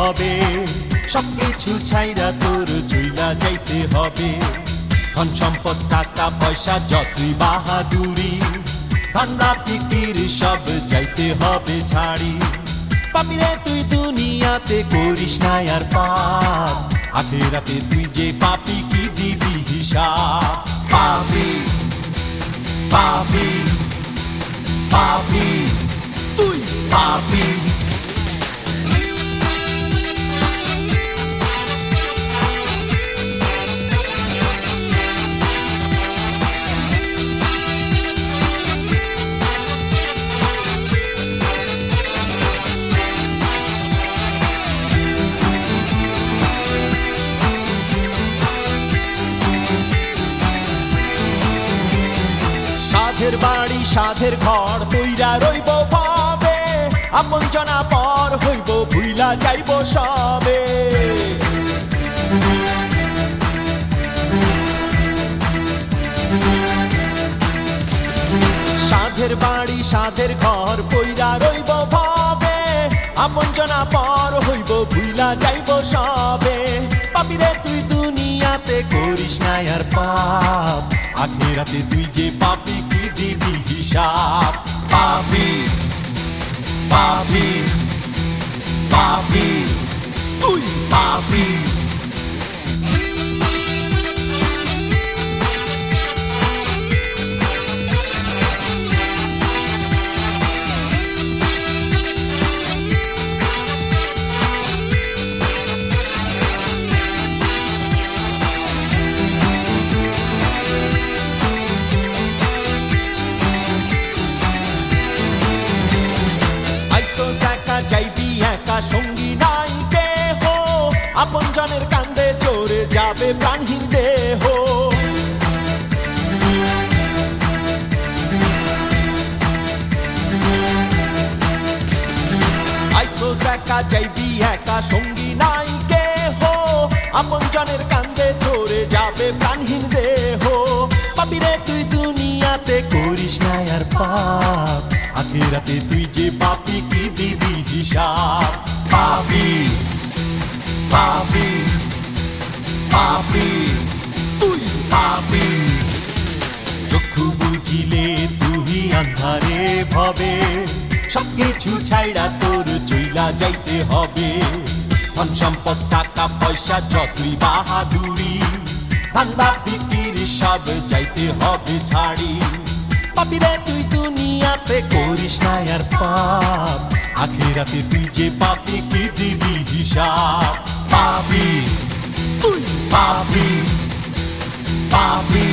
হবে, সবকিছু ছাইরা তোর চইলা যাইতে হবে। ধন সম্পদ টাকা পয়সা যতই বাহাদুরি, ধান্দা ফিকির সব যাইতে হবে ছাড়ি। পাপিরে তুই দুনিয়াতে করিস না আর পাপ, আখিরাতে তুই যে পাপি কি দিবি হিসাব। পাপি পাপি পাপি তুই পাপি। সাধের বাড়ি সাধের ঘর তৈরা রইব ভাবে, আপন জনা পর হইব ভুইলা যাইব সবে। সাধের বাড়ি সাধের ঘর পইরা রইব ভাবে, আপন জনা পর হইব ভুইলা যাইব সবে। পাপিরে তুই দুনিয়াতে করিস না আর পাপ, আখিরাতে তুই যে পাপি কি দিবি হিসাব। পাপি পাপি পাপি তুই পাপি। যাইবি একা সঙ্গী নাই কেহ, আপন জনের কান্দে চড়ে যাবে প্রাণহীন দেহ। আইসোস একা যাইবি একা সঙ্গী নাই কেহ, আপন জনের কান্দে চড়ে যাবে প্রাণহীন দেহ। পাপিরে তুই দুনিয়াতে করিস না আর পাপ, আখিরাতে তুই যে পাপি কি দিবি হিসাব। পাপি পাপি পাপি তুই পাপি। চক্ষু বুঝিলে তুই আন্ধারে ভবে, সবকিছু ছাইড়া তোর চইলা যাইতে হবে। ধন সম্পদ টাকা পয়সা যতই বাহাদুরি, ধান্দা ফিকির সব যাইতে হবে ছাড়ি। পাপিরে তুই দুনিয়াতে করিস না আর পাপ, আখিরাতে তুই যে পাপি কি দিবি হিসাব। পাপি তুই পাপি পাপি।